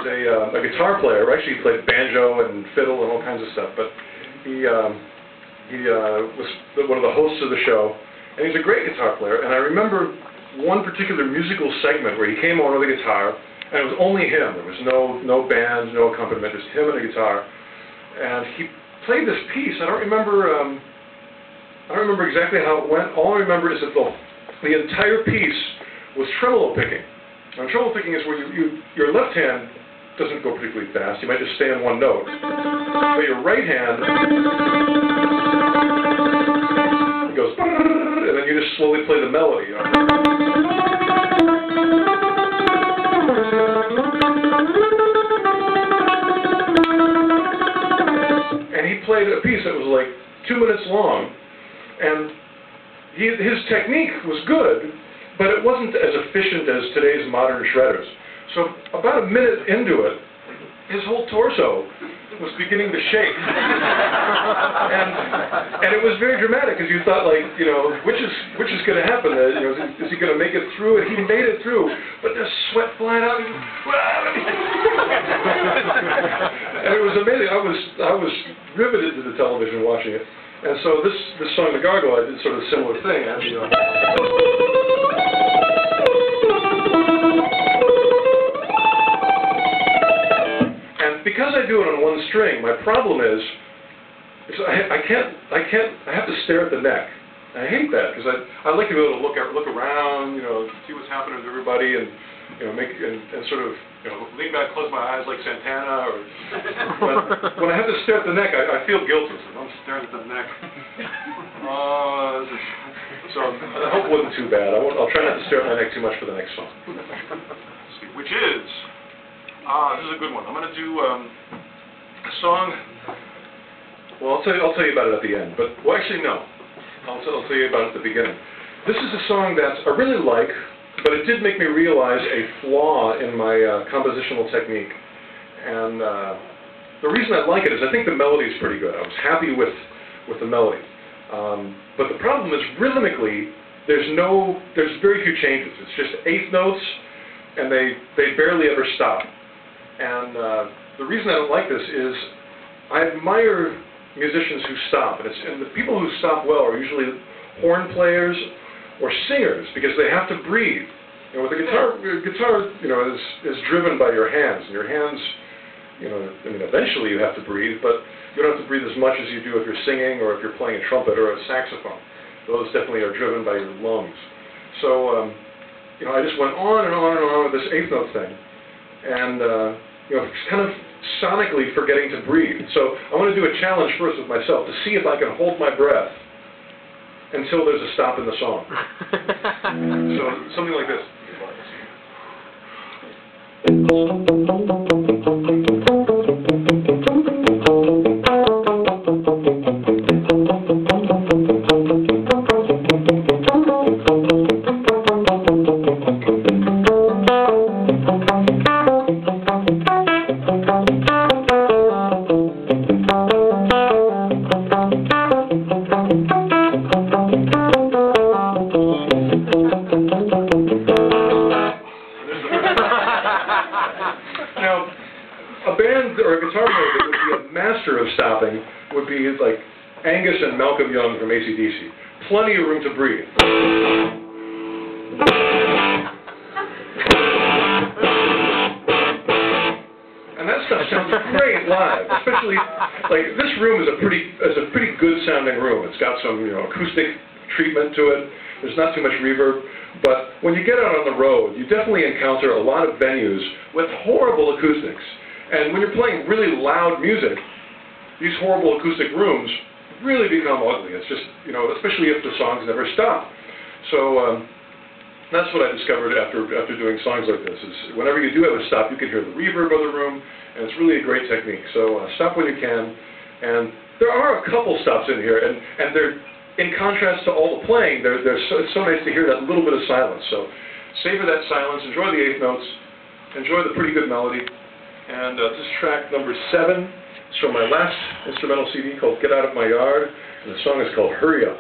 was a guitar player. Actually, he played banjo and fiddle and all kinds of stuff. But he was one of the hosts of the show, and he's a great guitar player. And I remember one particular musical segment where he came on with a guitar, and it was only him. There was no band, no accompaniment, just him and a guitar. And he played this piece. I don't remember exactly how it went. All I remember is that the entire piece was tremolo picking. And tremolo picking is where your left hand doesn't go particularly fast. You might just stay on one note. But your right hand goes, and then you just slowly play the melody. And he played a piece that was like 2 minutes long, and his technique was good, but it wasn't as efficient as today's modern shredders. So about a minute into it, his whole torso was beginning to shake. and it was very dramatic, because you thought, like, you know, which is going to happen? You know, is he going to make it through? And he made it through, but the sweat flying out. And it was amazing. I was riveted to the television watching it. And so this song, The Gargoyle, I did sort of a similar thing. You know. Because I do it on one string, my problem is I have to stare at the neck. I hate that, because I like to be able to look around, you know, see what's happening to everybody, and you know, and sort of, you know, lean back, close my eyes like Santana. But when I have to stare at the neck, I feel guilty. So I'm staring at the neck. So I hope it wasn't too bad. I'll try not to stare at my neck too much for the next song. Let's see, which is. This is a good one. I'm going to do a song. Well, I'll tell you about it at the end. But well, actually, no. I'll tell you about it at the beginning. This is a song that I really like, but it did make me realize a flaw in my compositional technique. And the reason I like it is I think the melody is pretty good. I was happy with the melody. But the problem is rhythmically, there's very few changes. It's just eighth notes, and they barely ever stop. And the reason I don't like this is I admire musicians who stop, and the people who stop well are usually horn players or singers, because they have to breathe. You know, with a guitar, you know, is driven by your hands, and your hands, you know, I mean, eventually you have to breathe, but you don't have to breathe as much as you do if you're singing or if you're playing a trumpet or a saxophone. Those definitely are driven by your lungs. So, you know, I just went on and on and on with this eighth note thing, and you know, kind of sonically forgetting to breathe. So I want to do a challenge first with myself to see if I can hold my breath until there's a stop in the song. So something like this. Now, a band or a guitar player that would be a master of stopping would be like Angus and Malcolm Young from AC/DC. Plenty of room to breathe. And that stuff sounds great live, especially like this room is a pretty good sounding room. It's got some, you know, acoustic treatment to it. There's not too much reverb. But when you get out on the road, you definitely encounter a lot of venues with horrible acoustics. And when you're playing really loud music, these horrible acoustic rooms really become ugly. It's just, you know, especially if the songs never stop. So that's what I discovered after doing songs like this, is whenever you do have a stop, you can hear the reverb of the room, and it's really a great technique. So stop when you can. And there are a couple stops in here, and they're, in contrast to all the playing, it's so nice to hear that little bit of silence. So savor that silence, enjoy the eighth notes, enjoy the pretty good melody. And this is track number 7. It's from my last instrumental CD called Get Out of My Yard, and the song is called Hurry Up.